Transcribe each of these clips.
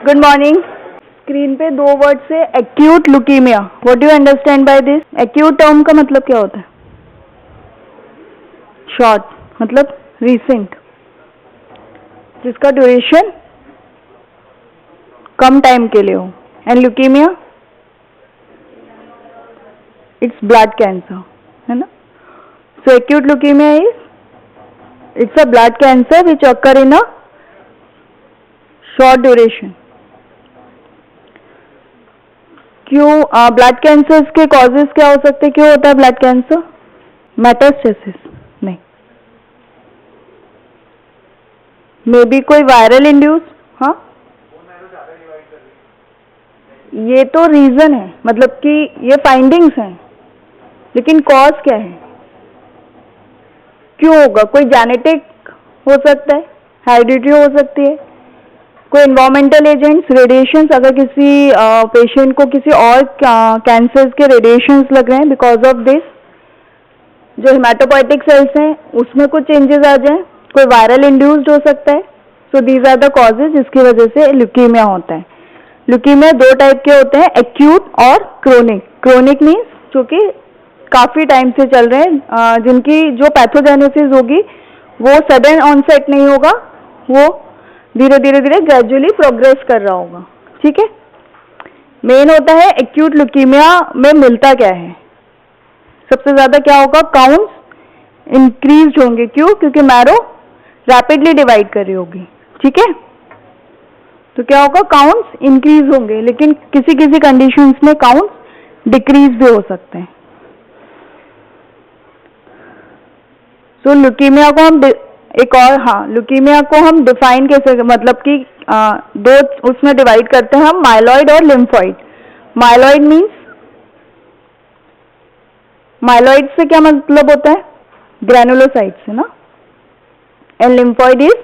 Good morning. Screen पे दो word से acute leukaemia, what do you understand by this? Acute term का मतलब क्या होता है? शॉर्ट, मतलब रिसेंट, जिसका ड्यूरेशन कम टाइम के लिए हो। And leukaemia it's blood cancer, है ना? So acute leukaemia it's a blood cancer which occur in a short duration. क्यों ब्लड कैंसर के कॉजेज क्या हो सकते हैं? क्यों होता है ब्लड कैंसर? मेटास्टेसिस नहीं, मे बी कोई वायरल इंड्यूस। हाँ, ये तो रीजन है, मतलब कि ये फाइंडिंग्स हैं, लेकिन कॉज क्या है? क्यों होगा? कोई जेनेटिक हो सकता है, हेरिडिटी हो सकती है, कोई एनवायरमेंटल एजेंट्स, रेडिएशंस, अगर किसी पेशेंट को किसी और कैंसर्स के रेडिएशंस लग रहे हैं, बिकॉज ऑफ दिस जो हेमाटोपोइटिक सेल्स हैं उसमें कुछ चेंजेस आ जाए, कोई वायरल इंड्यूस्ड हो सकता है। So these are the causes जिसकी वजह से ल्यूकीमिया होता है। ल्यूकीमिया दो टाइप के होते हैं, एक्यूट और क्रोनिक। क्रोनिक मीन्स जो कि काफी टाइम से चल रहे हैं, जिनकी जो पैथोजेनेसिस होगी वो सडन ऑनसेट नहीं होगा, वो धीरे धीरे धीरे ग्रेजुअली प्रोग्रेस कर रहा होगा। ठीक है, मेन होता है एक्यूट ल्यूकीमिया में मिलता क्या है? सबसे ज्यादा क्या होगा? काउंट्स इंक्रीज होंगे। क्यों? क्योंकि मैरो रैपिडली डिवाइड कर रही होगी। ठीक है, तो क्या होगा? काउंट्स इंक्रीज होंगे, लेकिन किसी किसी कंडीशंस में काउंट्स डिक्रीज भी हो सकते हैं। सो ल्यूकीमिया को हम एक और, हाँ, ल्यूकीमिया को हम डिफाइन कैसे, मतलब कि दो उसमें डिवाइड करते हैं हम, माइलॉइड और लिम्फॉइड। माइलॉइड मीन्स, माइलॉइड से क्या मतलब होता है? ग्रैनुलोसाइट्स, है ना? And lymphoid is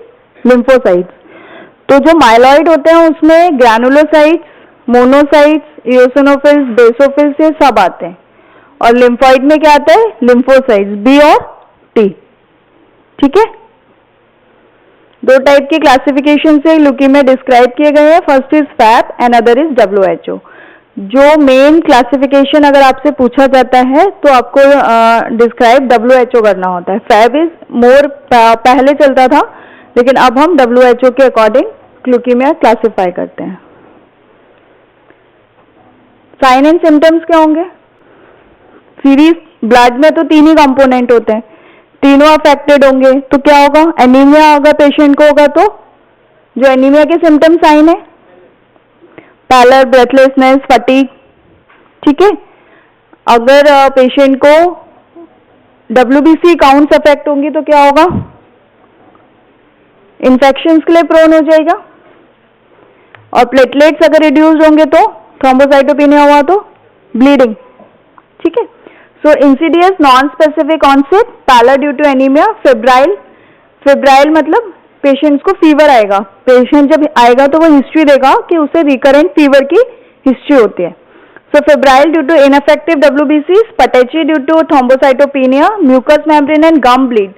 lymphocytes. तो जो माइलॉइड होते हैं उसमें ग्रैनुलोसाइट्स, मोनोसाइट्स, इओसिनोफिल्स, बेसोफिल्स ये सब आते हैं। और लिम्फॉइड में क्या आता है? लिम्फोसाइट्स, बी और टी। ठीक है, दो टाइप की क्लासिफिकेशन से ल्यूकीमिया डिस्क्राइब किए गए हैं। First is FAB and other is WHO। जो मेन क्लासिफिकेशन अगर आपसे पूछा जाता है तो आपको डिस्क्राइब WHO करना होता है। फैब इज मोर पहले चलता था, लेकिन अब हम WHO के अकॉर्डिंग ल्यूकीमिया क्लासिफाई करते हैं। साइन एंड सिम्टम्स क्या होंगे? सीरीज ब्लड में तो तीन ही कंपोनेंट होते हैं, तीनों अफेक्टेड होंगे, तो क्या होगा? एनीमिया अगर पेशेंट को होगा तो जो एनीमिया के सिम्टम्स साइन है, पैलर, ब्रेथलेसनेस, फटीग। ठीक है, अगर पेशेंट को WBC काउंट्स अफेक्ट होंगी तो क्या होगा? इन्फेक्शंस के लिए प्रोन हो जाएगा। और प्लेटलेट्स अगर रिड्यूस होंगे तो थ्रोम्बोसाइटोपेनिया हुआ तो ब्लीडिंग। ठीक है, so insidious non specific onset, pallor due to anaemia, febrile. Febrile मतलब पेशेंट्स को फीवर आएगा, पेशेंट जब आएगा तो वो हिस्ट्री देगा कि उसे रिकरेंट फीवर की हिस्ट्री होती है। So febrile due to infective WBC, petechiae due to thrombocytopenia, mucous membrane and gum bleed.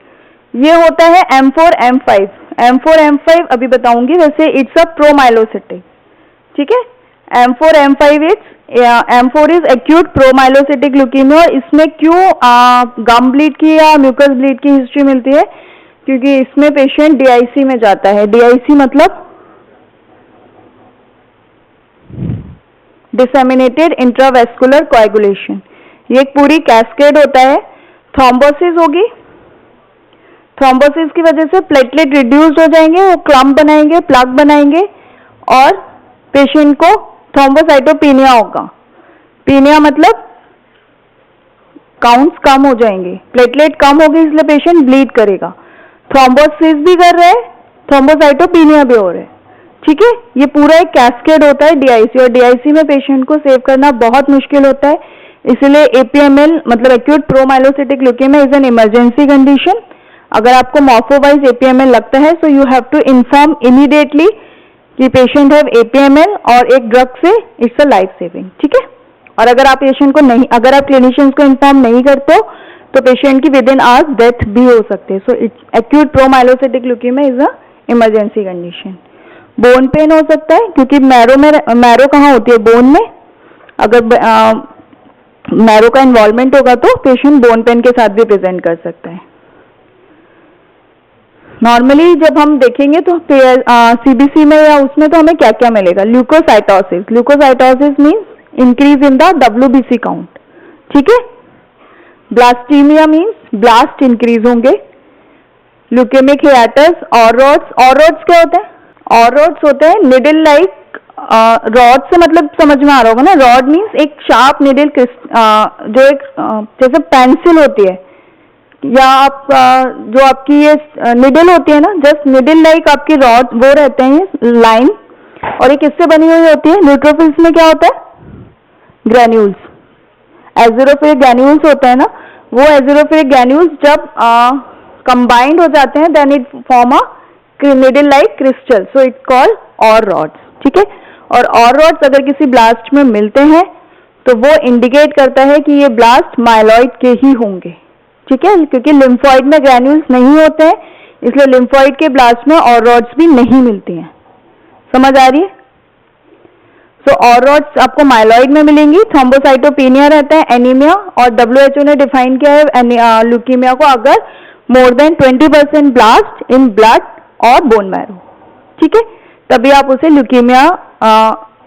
ये होता है M4 M5। M4 M5 अभी बताऊंगी, वैसे इट्स अ प्रोमाइलोसिटिक। ठीक है, M4 M5 it's M4 is acute promyelocytic leukaemia. इसमें क्यों गम ब्लीड की या म्यूकस ब्लीड की हिस्ट्री मिलती है? क्योंकि इसमें पेशेंट DIC में जाता है। DIC मतलब डिसेमिनेटेड इंट्रावेस्कुलर कोएगुलेशन। ये एक पूरी कैस्केड होता है। थ्रोम्बोसिस होगी, थ्रोम्बोसिस की वजह से प्लेटलेट रिड्यूस्ड हो जाएंगे, वो क्लम्प बनाएंगे, प्लग बनाएंगे, और पेशेंट को थ्रोम्बोसाइटोपेनिया होगा। पीनिया मतलब काउंट्स कम हो जाएंगे, प्लेटलेट कम होगी, इसलिए पेशेंट ब्लीड करेगा। थ्रोम्बोसिस भी कर रहे हैं, थ्रोम्बोसाइटोपेनिया भी हो रहा है। ठीक है, ये पूरा एक कैस्केड होता है DIC, और DIC में पेशेंट को सेव करना बहुत मुश्किल होता है। इसलिए APML मतलब acute promyelocytic leukaemia is an emergency condition. अगर आपको मॉर्फोवाइज APML लगता है, so you have to inform immediately कि पेशेंट हैव APML, और एक ड्रग से इट्स अ लाइफ सेविंग। ठीक है, और अगर आप पेशेंट को नहीं, अगर आप क्लिनिशियंस को इन्फॉर्म नहीं करते हो तो पेशेंट की विद इन आवर्स डेथ भी हो सकती है। So it's acute promyelocytic leukaemia is a emergency condition. Bone pain हो सकता है, क्योंकि मैरो कहाँ होती है? बोन में। अगर मैरो का इन्वॉल्वमेंट होगा तो पेशेंट बोन पेन के साथ भी प्रेजेंट कर सकता है। नॉर्मली जब हम देखेंगे तो सीबीसी में या उसमें तो हमें क्या क्या मिलेगा? Leukocytosis. Leukocytosis means increase in the WBC count, ठीक है। ब्लास्टीमिया मीन्स ब्लास्ट इंक्रीज होंगे। Leukaemic hiatus, Auer rods. ऑरोड्स क्या होता है? ऑरोड्स होते हैं निडल लाइक रॉड से, मतलब समझ में आ रहा होगा ना। रॉड मीन्स एक शार्प निडल, जो एक जैसे पेंसिल होती है, या आप जो आपकी ये निडल होती है ना, जस्ट निडल लाइक आपकी रॉड वो रहते हैं लाइन, और एक किससे बनी हुई होती है? न्यूट्रोफिल्स में क्या होता है? ग्रैन्यूल्स। एज़िरोफिलिक ग्रैन्यूल्स होते हैं ना, वो एज़िरोफिलिक ग्रैन्यूल्स जब कंबाइंड हो जाते हैं then it form a needle like crystal, so it's called or rods, ठीक है। और रॉड्स अगर किसी ब्लास्ट में मिलते हैं तो वो इंडिकेट करता है कि ये ब्लास्ट माइलॉइड के ही होंगे, ठीक है, क्योंकि लिम्फॉइड में ग्रैन्यूल्स नहीं होते हैं, इसलिए लिम्फॉइड के ब्लास्ट में और रॉड्स भी नहीं मिलती हैं। समझ आ रही है? सो और रॉड्स आपको माइलॉइड में मिलेंगी। थ्रोम्बोसाइटोपेनिया रहता है, एनीमिया, और WHO ने डिफाइन किया है ल्यूकीमिया को अगर more than 20% blast in blood और बोन मैरो, ठीक है, तभी आप उसे ल्यूकीमिया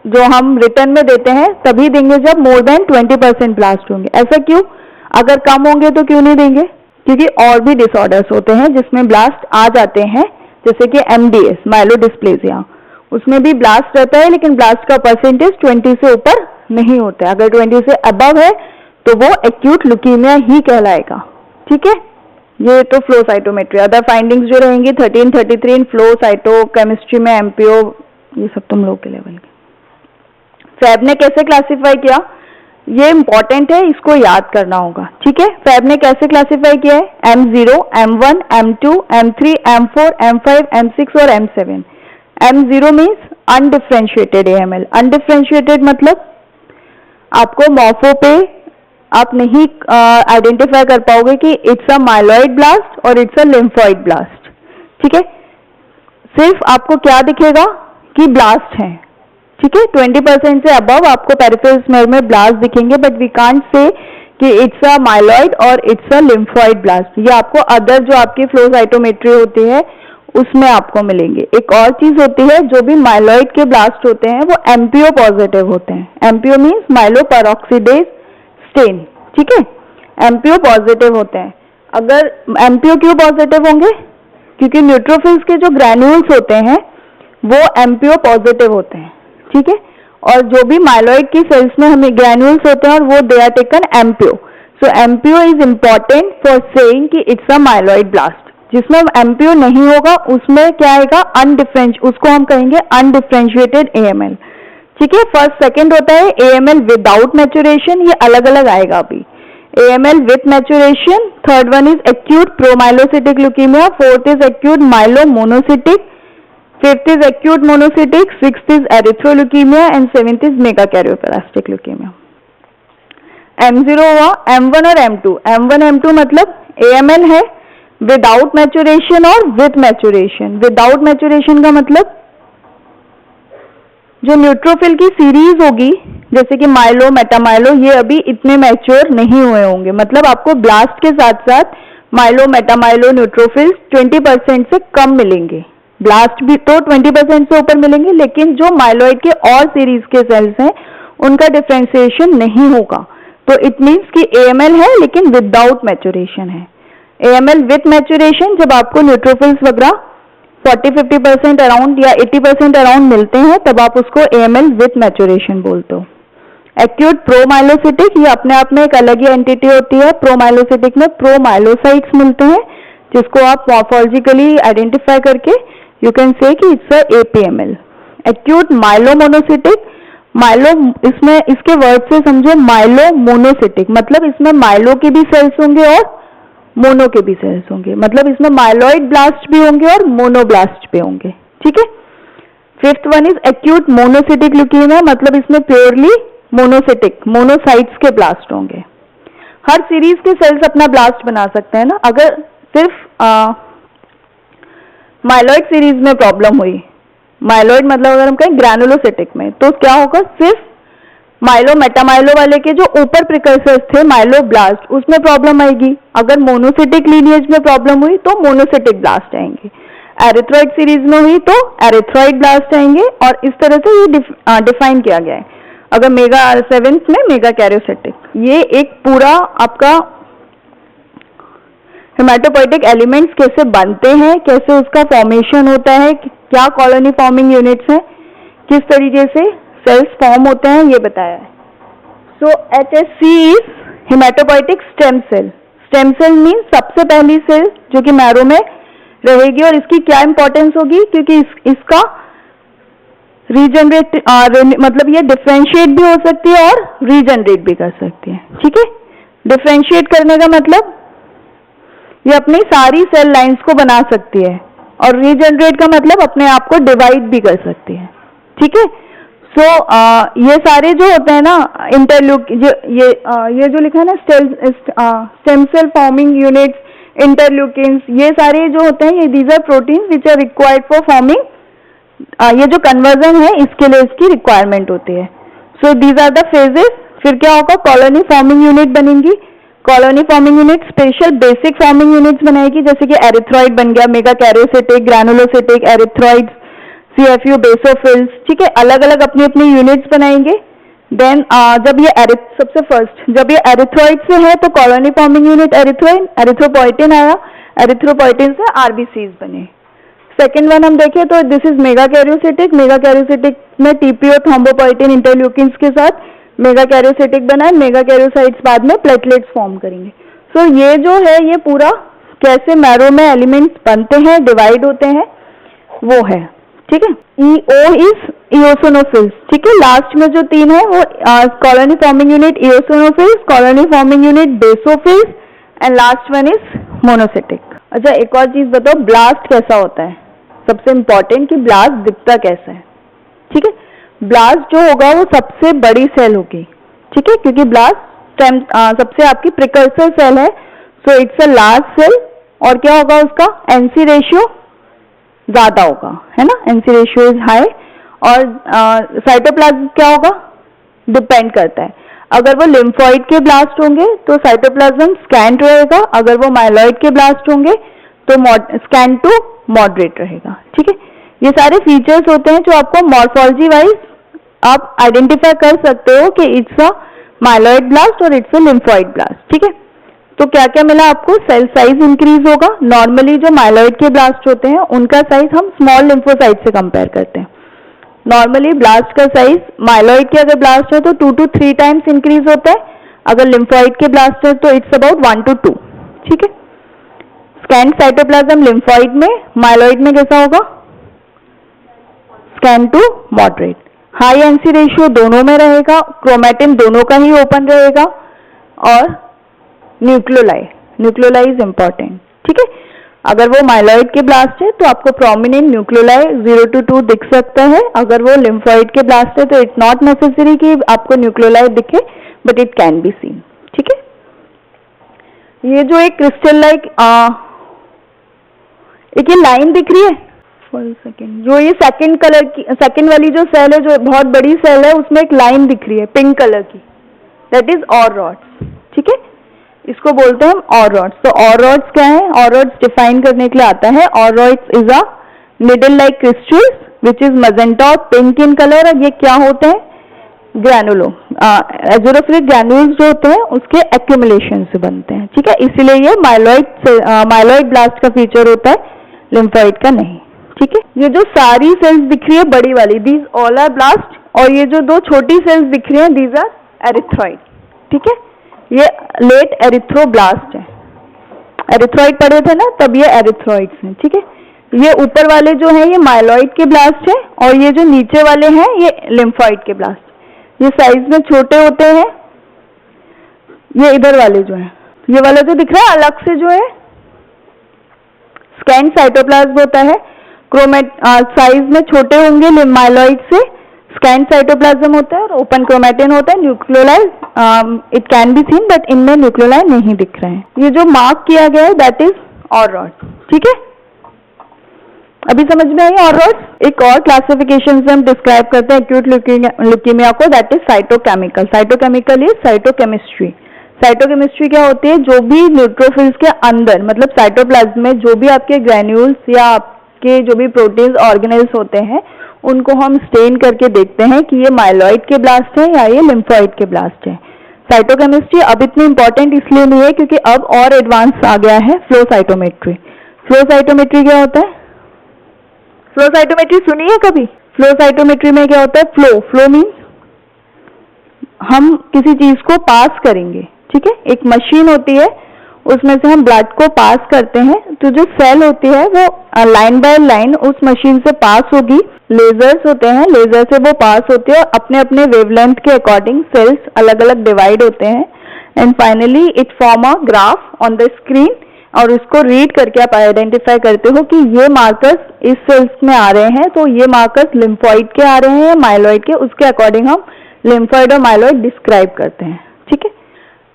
जो हम रिटर्न में देते हैं तभी देंगे जब मोर देन 20% ब्लास्ट होंगे। ऐसा क्यों? अगर कम होंगे तो क्यों नहीं देंगे? क्योंकि और भी डिसऑर्डर्स होते हैं जिसमें ब्लास्ट आ जाते हैं, जैसे कि MDS, माइलोडिस्प्लेसिया, उसमें भी ब्लास्ट रहता है लेकिन ब्लास्ट का परसेंटेज 20 से ऊपर नहीं होता है। अगर 20 से अबव है तो वो एक्यूट ल्यूकीमिया ही कहलाएगा, ठीक है। ये तो फ्लो साइटोमेट्री। अदर फाइंडिंग्स जो रहेंगी 1333 इन फ्लो साइटोकेमिस्ट्री में, MPO, ये सब तुम लोग के लेवल के। फैब ने कैसे क्लासिफाई किया, ये इंपॉर्टेंट है, इसको याद करना होगा, ठीक है। फैब ने कैसे क्लासिफाई किया है? M0, M1, M2, M3, M4, M5, M6 और M7। M0 means undifferentiated AML। Undifferentiated मतलब आपको मॉर्फो पे आप नहीं आइडेंटिफाई कर पाओगे कि इट्स अ माइलॉइड ब्लास्ट और इट्स अ लिम्फॉइड ब्लास्ट, ठीक है। सिर्फ आपको क्या दिखेगा कि ब्लास्ट है, ठीक है। 20% से अबव आपको पेरिफेरल स्मेयर में ब्लास्ट दिखेंगे, बट वी कांट से कि इट्स अ माइलॉइड और इट्स अ लिम्फॉइड ब्लास्ट। ये आपको अदर जो आपकी फ्लो साइटोमेट्री होती है उसमें आपको मिलेंगे। एक और चीज होती है, जो भी माइलॉइड के ब्लास्ट होते हैं वो MPO पॉजिटिव होते हैं। MPO means myeloperoxidase stain, ठीक है, MPO पॉजिटिव होते हैं। अगर MPO क्यों पॉजिटिव होंगे? क्योंकि न्यूट्रोफिल्स के जो ग्रैन्यूल्स होते हैं वो MPO पॉजिटिव होते हैं, ठीक है। और जो भी माइलॉइड की सेल्स में हमें ग्रैन्यूल्स होते हैं और वो they are taken MPO। So MPO is important for saying कि इट्स अ माइलॉइड ब्लास्ट। जिसमें MPO नहीं होगा उसमें क्या आएगा? उसको हम कहेंगे अनडिफ्रेंशिएटेड AML, ठीक है। फर्स्ट सेकंड होता है AML विदाउट मैच्योरेशन, ये अलग अलग आएगा अभी। AML with maturation, third one is acute promyelocytic leukaemia, fourth is acute myelomonocytic, fifth is acute monocytic, sixth is erythroleukaemia and seventh is megakaryoblastic leukaemia. M0 हुआ, M1 और M2। M1 M2 मतलब AML है without maturation और with maturation. Without maturation का मतलब जो neutrophil की series होगी, जैसे कि माइलो, मेटामाइलो, ये अभी इतने मैच्योर नहीं हुए होंगे, मतलब आपको ब्लास्ट के साथ साथ माइलो, मेटामाइलो, न्यूट्रोफिल्स 20% से कम मिलेंगे। ब्लास्ट भी तो 20% से ऊपर मिलेंगे, लेकिन जो माइलॉइड के और सीरीज के सेल्स हैं उनका डिफ्रेंसिएशन नहीं होगा। तो इट मीन्स कि AML है लेकिन विदाउट मैच्योरेशन है। AML विथ मैच्योरेशन जब आपको न्यूट्रोफिल्स वगैरह 40-50% अराउंड या 80% अराउंड मिलते हैं तब आप उसको AML विथ मैच्योरेशन बोलते हो। एक्यूट प्रोमाइलोसिटिक, ये अपने आप में एक अलग ही एंटिटी होती है। प्रोमाइलोसिटिक में प्रोमाइलोसाइट्स मिलते हैं जिसको आप मॉर्फोलॉजिकली आइडेंटिफाई करके यू कैन से कि it's a APML। Acute myelomonocytic, myelo इसमें इसके वर्ड से समझो माइलोमोनोसिटिक मतलब इसमें माइलो के भी सेल्स होंगे और मोनो के भी सेल्स होंगे, मतलब इसमें माइलॉइड ब्लास्ट भी होंगे और मोनोब्लास्ट भी होंगे, ठीक है। Fifth one is acute monocytic leukaemia, मतलब इसमें प्योरली मोनोसिटिक, मोनोसाइट्स के ब्लास्ट होंगे। हर सीरीज के सेल्स अपना ब्लास्ट बना सकते हैं ना। अगर सिर्फ माइलॉइड सीरीज में प्रॉब्लम हुई माइलॉइड मतलब अगर हम कहें ग्रैनुलोसिटिक में, तो क्या होगा, सिर्फ माइलो मेटामाइलो वाले के जो ऊपर प्रिकर्सर्स थे माइलोब्लास्ट, उसमें प्रॉब्लम आएगी। अगर मोनोसिटिक लीनिएज में प्रॉब्लम हुई तो मोनोसिटिक ब्लास्ट आएंगे, एरिथ्रॉइड सीरीज में हुई तो एरिथ्रॉइड ब्लास्ट आएंगे, और इस तरह से ये डिफाइन किया गया है। अगर मेगा 7 में मेगा कैरियोसिटिक, ये एक पूरा आपका हेमाटोपोइटिक एलिमेंट्स कैसे बनते हैं, कैसे उसका फॉर्मेशन होता है, क्या कॉलोनी फॉर्मिंग यूनिट्स हैं, किस तरीके से सेल्स फॉर्म होते हैं, ये बताया है। So HSC is haematopoietic stem cell. Stem cell mean सबसे पहली सेल जो कि मैरो में रहेगी, और इसकी क्या इंपॉर्टेंस होगी, क्योंकि इसका रीजनरेट मतलब ये डिफरेंशिएट भी हो सकती है और रीजनरेट भी कर सकती है। ठीक है, डिफरेंशिएट करने का मतलब ये अपनी सारी सेल लाइंस को बना सकती है, और रीजनरेट का मतलब अपने आप को डिवाइड भी कर सकती है। ठीक है, सो ये सारे जो होते हैं ना इंटरल्यूक, ये जो लिखा है ना stem cell forming units, interleukins, ये सारे जो होते हैं, ये these are protein which are required for forming, ये जो कन्वर्जन है इसके लिए इसकी रिक्वायरमेंट होती है। So these are the phases. फिर क्या होगा, कॉलोनी फॉर्मिंग यूनिट बनेंगी। Colony forming unit special basic forming units बनाएगी, जैसे कि एरिथ्रॉइड बन गया, megakaryocytic, granulocytic, erythroids, CFU, basophils. ठीक है, अलग अलग अपनी अपनी यूनिट्स बनाएंगे। देन जब ये जब ये एरिथ्रॉइड से है तो कॉलोनी फॉर्मिंग यूनिट एरिथ्रोपोइटिन आया, एरिथ्रोपोइटिन से RBCs बने। सेकेंड वन हम देखें तो दिस इज मेगा कैरियोसिटिक। मेगा कैरियोसिटिक में TPO, थ्रोम्बोपोइटिन, इंटरल्यूकिन्स के साथ मेगा कैरियोसिटिक बना है। मेगा कैरियोसाइट्स बाद में प्लेटलेट्स फॉर्म करेंगे। सो ये जो है, ये पूरा कैसे मैरो में एलिमेंट्स बनते हैं, डिवाइड होते हैं, वो है। ठीक है, EO इज इओसिनोफिल्स। ठीक है, लास्ट में जो तीन है वो colony forming unit eosinophils, colony forming unit basophils, and last one is monocytic. अच्छा, एक और चीज बताओ, ब्लास्ट कैसा होता है, सबसे इंपॉर्टेंट कि ब्लास्ट दिखता कैसा है। ठीक है, ब्लास्ट जो होगा वो सबसे बड़ी सेल होगी। ठीक है, क्योंकि ब्लास्ट सबसे आपकी प्रिकर्सर सेल है, so it's a large cell. और क्या होगा, उसका NC रेशियो ज्यादा होगा, है ना, NC रेशियो इज हाई। और साइटोप्लाज्म क्या होगा, डिपेंड करता है। अगर वो लिम्फोइड के ब्लास्ट होंगे तो साइटोप्लाज्म स्कैंट रहेगा, अगर वो माइलॉइड के ब्लास्ट होंगे तो स्कैंट टू मॉडरेट रहेगा। ठीक है, ये सारे फीचर्स होते हैं जो आपको मॉर्फोलॉजी वाइज आप आइडेंटिफाई कर सकते हो कि इट्स अ माइलॉइड ब्लास्ट और इट्स अ लिम्फोइड ब्लास्ट। ठीक है, तो क्या क्या मिला आपको, सेल साइज इंक्रीज होगा। नॉर्मली जो माइलॉइड के ब्लास्ट होते हैं उनका साइज हम स्मॉल लिम्फोसाइट से कंपेयर करते हैं। नॉर्मली ब्लास्ट का साइज माइलॉइड के अगर ब्लास्ट है तो 2 to 3 टाइम्स इंक्रीज होता है, अगर लिम्फोइड के ब्लास्ट है तो इट्स अबाउट 1 to 2। ठीक है, स्कैन साइटोप्लाज्म लिम्फोइड में, माइलॉइड में कैसा होगा, scant to moderate. High NC ratio दोनों में रहेगा, क्रोमैटिन दोनों का ही ओपन रहेगा, और न्यूक्लियोलाई इज इंपॉर्टेंट। ठीक है, अगर वो माइलॉइड के ब्लास्ट है तो आपको प्रोमिनेंट न्यूक्लियोलाई 0 to 2 दिख सकता है। अगर वो लिम्फोइड के ब्लास्ट है तो इट्स नॉट नेसेसरी कि आपको न्यूक्लियोलाई दिखे, but it can be seen. ठीक है, ये जो एक क्रिस्टल लाइक एक ये लाइन दिख रही है, सेकेंड, जो ये सेकेंड कलर की, सेकेंड वाली जो सेल है, जो बहुत बड़ी सेल है, उसमें एक लाइन दिख रही है पिंक कलर की, दैट इज ऑर रॉड्स। ठीक है, इसको बोलते हैं हम ऑर रॉड्स। तो ऑर रॉड्स क्या है, ऑर रॉड्स डिफाइन करने के लिए आता है, or rods is a needle like crystals which is magenta और पिंक इन कलर। और ये क्या होते हैं, ग्रैनुलो एज़ोरोफिलिक ग्रैन्यूल्स जो होते हैं उसके एक्यूमुलेशन से बनते हैं। ठीक है, इसीलिए ये माइलॉइड ब्लास्ट का फीचर होता है, लिम्फोइड का नहीं। ठीक है, ये जो सारी सेल्स दिख रही है बड़ी वाली, दीज ऑल आर ब्लास्ट, और ये जो दो छोटी सेल्स दिख रही हैं दीज आर एरिथ्रॉइड। ठीक है, ये लेट एरिथ्रोब्लास्ट है, एरिथ्रॉइड पढ़े थे ना, तब ये एरिथ्रॉइड्स हैं। ठीक है, ये ऊपर वाले जो हैं ये माइलॉइड के ब्लास्ट है, और ये जो नीचे वाले हैं ये लिम्फोइड के ब्लास्ट। ये साइज में छोटे होते हैं। ये इधर वाले जो हैं, ये वाला जो दिख रहा है अलग से जो है स्कैन साइटोप्लाज्म होता है, साइज में छोटे होंगे माइलॉइड से, स्कैन साइटोप्लाज्म होता है और ओपन क्रोमैटिन होता है। Nucleoli it can be seen, but इनमें न्यूक्लियोलाई नहीं दिख रहे हैं। ये जो मार्क किया गया है दैट इज ऑर रॉड। ठीक है, अभी समझ में आई और रोड्स? एक और क्लासिफिकेशन से हम डिस्क्राइब करते हैं एक्यूट ल्यूकेमिया को, that is cytochemical. Cytochemical is cytochemistry. Cytochemistry क्या होती है? जो भी न्यूट्रोफिल्स के अंदर मतलब साइटोप्लाज्म में जो भी आपके ग्रैन्यूल्स या आपके जो भी प्रोटीन्स ऑर्गेनेल्स होते हैं उनको हम स्टेन करके देखते हैं कि ये माइलॉइड के ब्लास्ट है या ये लिम्फोइड के ब्लास्ट है। साइटोकेमिस्ट्री अब इतनी इंपॉर्टेंट इसलिए नहीं है क्योंकि अब और एडवांस आ गया है फ्लो साइटोमेट्री। फ्लो साइटोमेट्री क्या होता है? फ्लो साइटोमेट्री सुनी है कभी? फ्लो साइटोमेट्री में क्या होता है? फ्लो मीन्स हम किसी चीज को पास करेंगे, ठीक है? एक मशीन होती है उसमें से हम ब्लड को पास करते हैं, तो जो सेल होती है वो लाइन बाय लाइन उस मशीन से पास होगी। लेजर्स होते हैं, लेजर से वो पास होती है और अपने अपने वेवलेंथ के अकॉर्डिंग सेल्स अलग अलग डिवाइड होते हैं and finally it form a graph on the screen और उसको रीड करके आप आइडेंटिफाई करते हो कि ये मार्कर्स इस सेल्स में आ रहे हैं, तो ये मार्कर्स लिम्फोइड के आ रहे हैं या माइलॉइड के, उसके अकॉर्डिंग हम लिम्फोइड और माइलॉइड डिस्क्राइब करते हैं, ठीक है?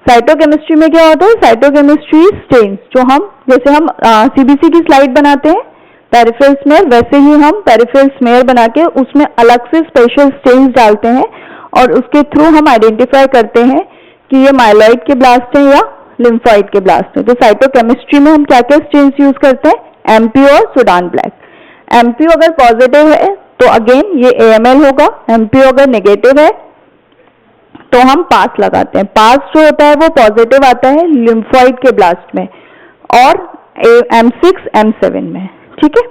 साइटोकेमिस्ट्री में क्या होता है? साइटोकेमिस्ट्री स्टेन्स, जो हम जैसे हम सीबीसी की स्लाइड बनाते हैं पेरिफेरल स्मेयर, वैसे ही हम पेरिफेरल स्मेयर बना के उसमें अलग से स्पेशल स्टेन्स डालते हैं और उसके थ्रू हम आइडेंटिफाई करते हैं कि ये माइलॉइड के ब्लास्ट है या लिम्फोइड के ब्लास्ट है। तो साइटोकेमिस्ट्री में हम क्या क्या स्टेन्स यूज करते हैं? एमपीओ और सुडान ब्लैक। एमपीओ अगर पॉजिटिव है तो अगेन ये एएमएल होगा, एमपीओ अगर नेगेटिव है तो हम पास लगाते हैं। पास जो होता है वो पॉजिटिव आता है लिम्फोइड के ब्लास्ट में और M6 M7 में, ठीक है?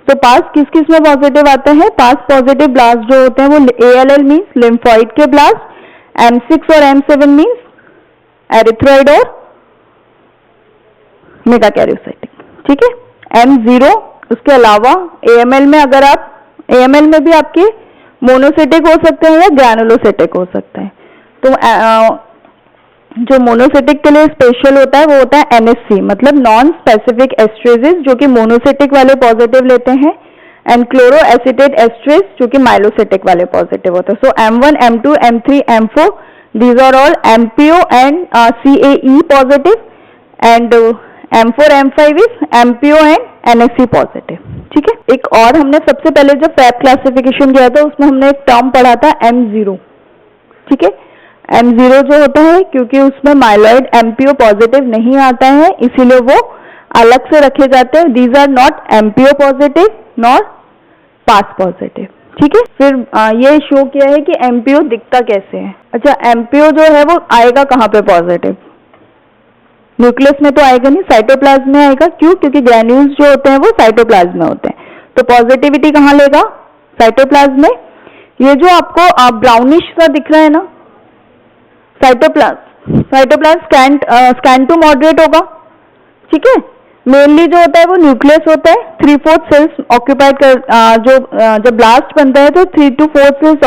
तो पास किस किस में पॉजिटिव आता है? पास पॉजिटिव ब्लास्ट जो होते हैं वो ALL मीन्स लिम्फोइड के ब्लास्ट, M6 और M7 मीन्स एरिथ्रॉइड और मेगाकैरियोसाइटिक, ठीक है? M0 उसके अलावा AML में अगर आप AML में भी आपके मोनोसिटिक हो सकते हैं या ग्रैनुलोसिटिक हो सकता है। तो जो मोनोसिटिक के लिए स्पेशल होता है वो होता है NSC मतलब नॉन स्पेसिफिक एस्ट्रेजेस, जो कि मोनोसिटिक वाले पॉजिटिव लेते हैं, एंड क्लोरो एसिटेट एस्ट्रेज जो कि माइलोसिटिक वाले पॉजिटिव होते हैं। So M1 M2 M3 M4 these are all MPO and CAE positive and M4 M5 is MPO and NSC positive, ठीक है? एक और हमने सबसे पहले जो फैब क्लासिफिकेशन किया था उसमें हमने एक टर्म पढ़ा था M0, ठीक है? M0 जो होता है क्योंकि उसमें माइलॉइड MPO पॉजिटिव नहीं आता है इसीलिए वो अलग से रखे जाते हैं। These are not MPO positive nor PAS positive, ठीक है? फिर ये शो किया है कि MPO दिखता कैसे है। अच्छा, MPO जो है वो आएगा कहाँ पे पॉजिटिव? न्यूक्लियस में तो आएगा नहीं, साइटोप्लाज्म में आएगा। क्यों? क्योंकि ग्रैन्यूल्स जो होते हैं वो साइटोप्लाज्म में होते हैं। तो पॉजिटिविटी कहाँ लेगा? साइटोप्लाज्म में। ये जो आपको ब्राउनिश सा दिख रहा है ना साइटोप्लाज्म स्कैन टू मॉडरेट होगा, ठीक है? मेनली जो होता है वो न्यूक्लियस होता है, 3/4 सेल्स ऑक्यूपाइड कर जब ब्लास्ट बनता है तो 3 to 4 cells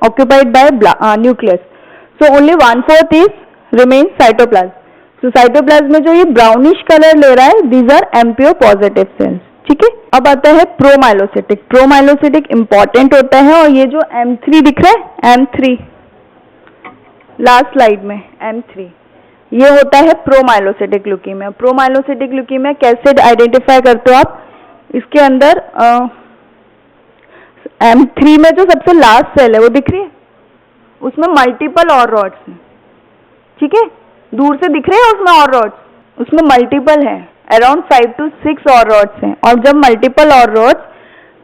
occupied by nucleus, so only 1/4 is remain cytoplasm. तो साइटोप्लाज्म में जो ये ब्राउनिश कलर ले रहा है these are MPO positive cells, ठीक है? अब आता है प्रोमाइलोसिटिक। प्रोमाइलोसिटिक इंपॉर्टेंट होता है और ये जो M3 दिख रहा है M3 लास्ट स्लाइड में M3 ये होता है प्रोमाइलोसिटिक ल्यूकीमिया। प्रोमाइलोसिटिक ल्यूकीमिया कैसे आइडेंटिफाई करते हो आप? इसके अंदर M3 में जो सबसे लास्ट सेल है वो दिख रही है, उसमें मल्टीपल और रॉड्स हैं, ठीक है? दूर से दिख रहे हैं उसमें और रॉड्स, उसमें मल्टीपल है, अराउंड 5 to 6 और रॉड्स हैं। और जब मल्टीपल और रॉड्स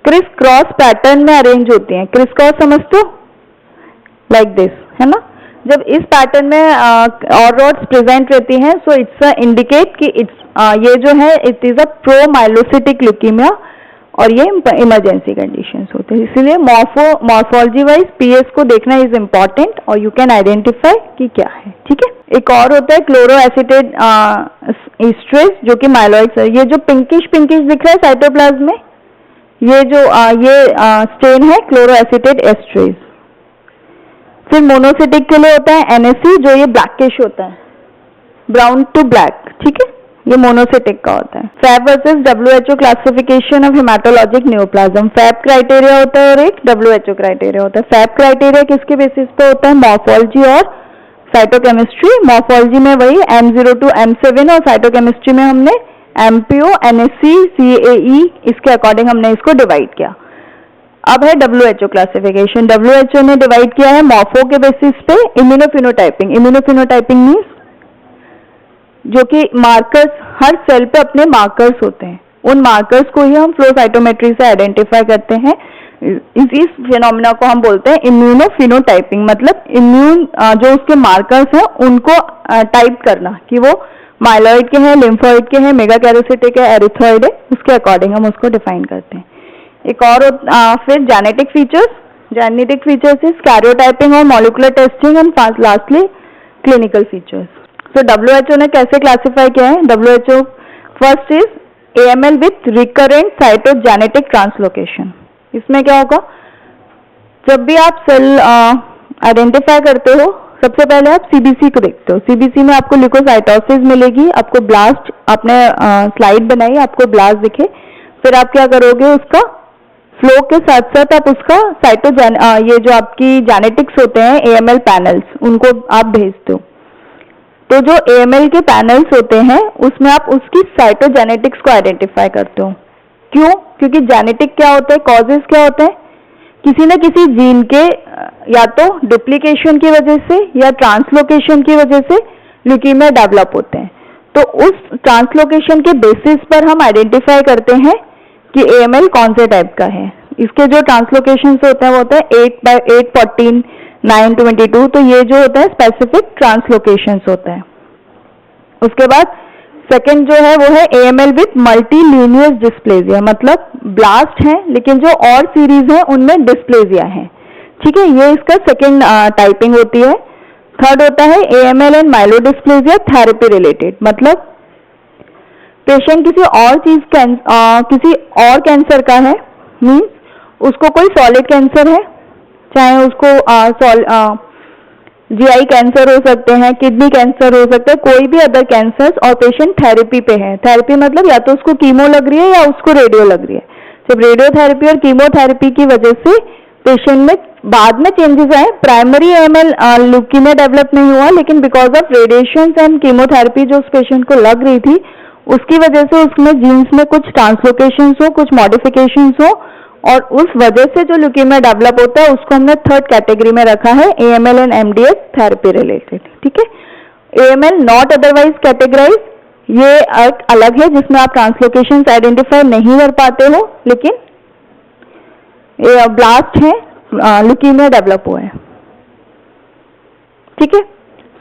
क्रिस क्रॉस पैटर्न में अरेंज होती हैं, क्रिस क्रॉस समझते हो? लाइक दिस, है ना? जब इस पैटर्न में और रॉड्स प्रेजेंट रहती हैं सो इट्स इंडिकेट कि ये जो है इट इज अ प्रोमाइलोसिटिक ल्यूकीमिया और ये इमरजेंसी कंडीशंस होते हैं। इसीलिए मॉर्फोलॉजी वाइज PS को देखना इज इम्पॉर्टेंट और यू कैन आइडेंटिफाई कि क्या है, ठीक है? एक और होता है क्लोरो एसिटेट एस्ट्रेज जो कि माइलॉइड है। ये जो पिंकिश दिख रहा है साइटोप्लाज्म में ये जो स्टेन है क्लोरो एसिटेट एस्ट्रेज। फिर मोनोसिटिक के लिए होता है NSC जो ये ब्लैकिश होता है, ब्राउन टू ब्लैक, ठीक है? ये मोनोसिटिक का होता है। FAB versus WHO classification of haematologic neoplasm. FAB criteria होता है और एक WHO क्राइटेरिया होता है। फैब क्राइटेरिया किसके बेसिस पे होता है? मॉर्फोलॉजी और साइटोकेमिस्ट्री। मॉर्फोलॉजी में वही M0 to M7 और साइटोकेमिस्ट्री में हमने MPO, NSC, CAE, इसके अकॉर्डिंग हमने इसको डिवाइड किया। अब है WHO क्लासिफिकेशन। WHO ने डिवाइड किया है मॉर्फो के बेसिस पे इम्यूनोफिनोटाइपिंग। इम्यूनोफिनोटाइपिंग मीन्स जो कि मार्कर्स, हर सेल पे अपने मार्कर्स होते हैं, उन मार्कर्स को ही हम फ्लो साइटोमेट्री से आइडेंटिफाई करते हैं। इसी फिनोमिना को हम बोलते हैं इम्यूनोफिनोटाइपिंग, मतलब इम्यून जो उसके मार्कर्स हैं उनको टाइप करना कि वो माइलॉइड के हैं, लिम्फोइड के हैं, मेगाकैरोसिटिक है, एरिथ्रॉइड है, उसके अकॉर्डिंग हम उसको डिफाइन करते हैं। एक और फिर genetic features. Genetic features is karyotyping और molecular testing and lastly clinical features. तो WHO ने कैसे क्लासिफाई किया है? WHO first is AML with recurrent cytogenetic translocation. इसमें क्या होगा, जब भी आप सेल आइडेंटिफाई करते हो, सबसे पहले आप CBC को देखते हो। CBC में आपको ल्यूकोसाइटोसिस मिलेगी, आपको ब्लास्ट, आपने स्लाइड बनाई, आपको ब्लास्ट दिखे, फिर आप क्या करोगे, उसका फ्लो के साथ साथ आप उसका ये जो आपकी जेनेटिक्स होते हैं AML पैनल्स, उनको आप भेजते हो। तो जो AML के पैनल्स होते हैं उसमें आप उसकी साइटोजेनेटिक्स को आइडेंटिफाई करते हो। क्यों? क्योंकि जेनेटिक क्या होता है, कॉजेज क्या होते हैं, किसी न किसी जीन के या तो डुप्लीकेशन की वजह से या ट्रांसलोकेशन की वजह से ल्यूकीमिया डेवलप होते हैं। तो उस ट्रांसलोकेशन के बेसिस पर हम आइडेंटिफाई करते हैं कि AML कौन से टाइप का है। इसके जो ट्रांसलोकेशन होते हैं वो होता है 8/8, 14, 9/22। तो ये जो होता है स्पेसिफिक ट्रांसलोकेशन होता है। उसके बाद सेकेंड जो है वो है AML विथ मल्टीलिनियस डिस्प्लेजिया, मतलब ब्लास्ट है लेकिन जो और सीरीज है उनमें डिस्प्लेजिया है। ठीक है, ये इसका सेकेंड टाइपिंग होती है। थर्ड होता है AML एंड माइलोडिस्प्लेजिया थेरेपी रिलेटेड, मतलब पेशेंट किसी और कैंसर का है, मीन्स उसको कोई सॉलिड कैंसर है, चाहे उसको GI कैंसर हो सकते हैं, किडनी कैंसर हो सकता है, कोई भी अदर कैंसर, और पेशेंट थेरेपी पे है। थेरेपी मतलब या तो उसको कीमो लग रही है या उसको रेडियो लग रही है। जब रेडियोथेरेपी और कीमोथेरेपी की वजह से पेशेंट में बाद में चेंजेस आए, प्राइमरी AML ल्यूकीमिया डेवलप नहीं हुआ, लेकिन because of radiation and chemotherapy जो उस पेशेंट को लग रही थी उसकी वजह से उसमें जीन्स में कुछ ट्रांसलोकेशन हो, कुछ मॉडिफिकेशन हो, और उस वजह से जो ल्यूकीमिया डेवलप होता है उसको हमने थर्ड कैटेगरी में रखा है AML and MDS therapy related. ठीक है, AML नॉट अदरवाइज कैटेगराइज, ये एक अलग है जिसमें आप ट्रांसलोकेशन आइडेंटिफाई नहीं कर पाते हो, लेकिन ये ब्लास्ट है, ल्यूकीमिया डेवलप हुआ है। ठीक है,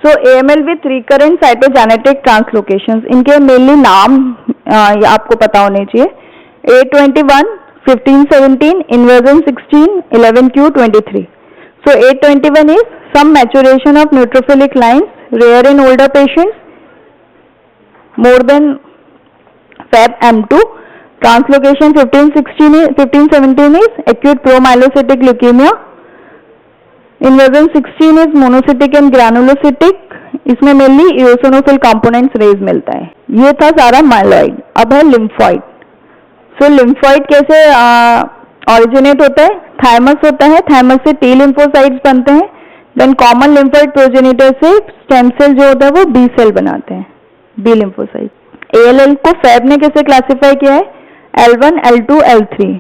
सो AML विथ रिकरेंट साइटोजेनेटिक ट्रांसलोकेशंस, इनके मेनली नाम आपको पता होने चाहिए। A21, 15/17, inversion 16, 11q23. So 821 is some maturation of neutrophilic lines, rare in older patients, more than Fab M2. Translocation 15/17 is acute promyelocytic leukemia. Inversion 16 is monocytic and granulocytic. इसमें mainly eosinophil components raise मिलता है। ये था सारा myeloid. अब है lymphoid. सो lymphoid कैसे originate होता है? थाइमस होता है, थाइमस से T लिम्फोसाइट्स बनते हैं, देन कॉमन लिम्फॉइड प्रोजेनिटर से स्टेम सेल जो होता है वो B सेल बनाते हैं, B लिम्फोसाइट। ALL को फैब ने कैसे क्लासिफाई किया है? L1, L2, L3।